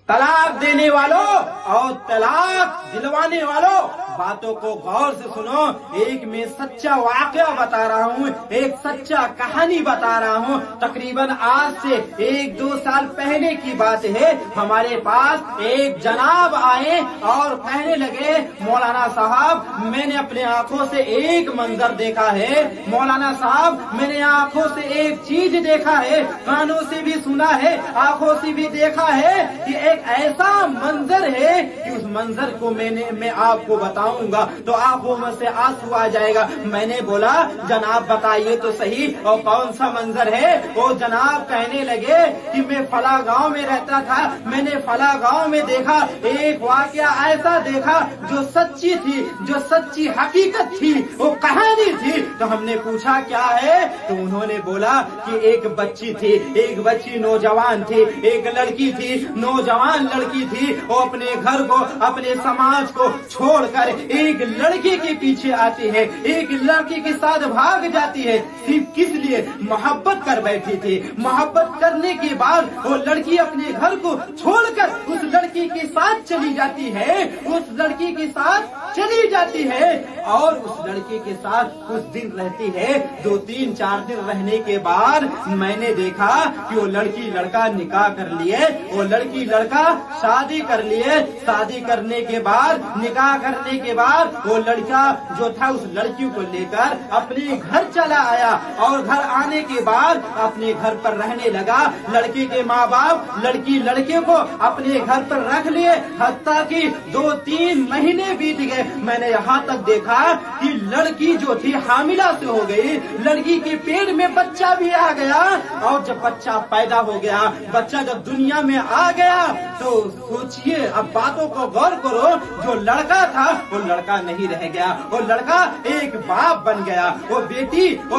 तलाक देने वालों और तलाक दिलवाने वालों, बातों को गौर से सुनो। एक मैं सच्चा वाकया बता रहा हूँ, एक सच्चा कहानी बता रहा हूँ। तकरीबन आज से 1-2 साल पहले की बात है। हमारे पास एक जनाब आए और कहने लगे, मौलाना साहब मैंने अपने आंखों से एक मंजर देखा है, मौलाना साहब मैंने आंखों से एक चीज देखा है, कानों से भी सुना है, आंखों से भी देखा है कि एक ऐसा मंजर है कि उस मंजर को मैं आपको बताऊंगा तो आंखों में से आंसू आ जाएगा। मैंने बोला जनाब बताइए तो सही, और कौन सा मंजर है? वो जनाब कहने लगे कि मैं फला गांव में रहता था, मैंने फला गांव में देखा एक वाकया ऐसा देखा जो सच्ची थी, जो सच्ची हकीकत थी, वो कहानी थी। तो हमने पूछा क्या है? तो उन्होंने बोला कि एक बच्ची थी, एक बच्ची नौजवान थी, एक लड़की थी, नौजवान लड़की थी। वो अपने घर को, अपने समाज को छोड़कर एक लड़के के पीछे आती है, एक लड़के के साथ भाग जाती है। सिर्फ किस लिए? मोहब्बत कर बैठी थी। मोहब्बत करने के बाद वो लड़की अपने घर को छोड़कर उस लड़की के साथ चली जाती है, उस लड़की के साथ चली जाती है और उस लड़के के साथ कुछ दिन रहती है। 2-3-4 दिन रहने के बाद मैंने देखा कि वो लड़की लड़का निकाह कर लिए, वो लड़की लड़का शादी कर लिए। शादी करने के बाद, निकाह करने के बाद वो लड़का जो था उस लड़की को लेकर अपने घर चला आया और घर आने के बाद अपने घर पर रहने लगा। लड़की के माँ बाप लड़की लड़के को अपने घर पर रख लिए, हत्ता कि 2-3 महीने बीत गए। मैंने यहाँ तक देखा कि लड़की जो थी हामिला से हो गई, लड़की के पेट में बच्चा भी आ गया और जब बच्चा पैदा हो गया, बच्चा जब दुनिया में आ गया तो सोचिए, अब बातों को गौर करो, जो लड़का था वो लड़का नहीं रह गया, वो लड़का एक बाप बन गया, वो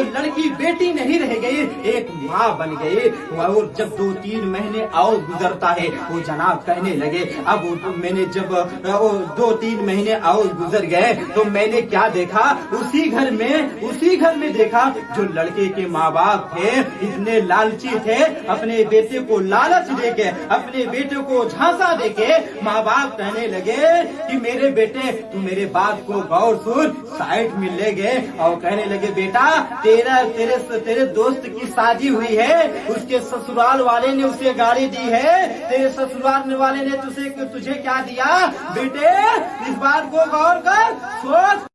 लड़की बेटी नहीं रह गई, एक माँ बन गई। और जब 2-3 महीने और गुजरता है, वो जनाब कहने लगे, अब मैंने जब 2-3 महीने और गुजर गए तो मैंने क्या देखा? उसी घर में देखा जो लड़के के माँ बाप थे इतने लालची थे, अपने बेटे को लालच देके, अपने बेटे को झांसा देके माँ बाप कहने लगे कि मेरे बेटे तू मेरे बात को गौर सुन। साइड में ले गए और कहने लगे, बेटा तेरे दोस्त की शादी हुई है, उसके ससुराल वाले ने उसे गाड़ी दी है, तेरे ससुराल वाले ने तुझे क्या दिया? बेटे इस बात को गौर कर, सोच।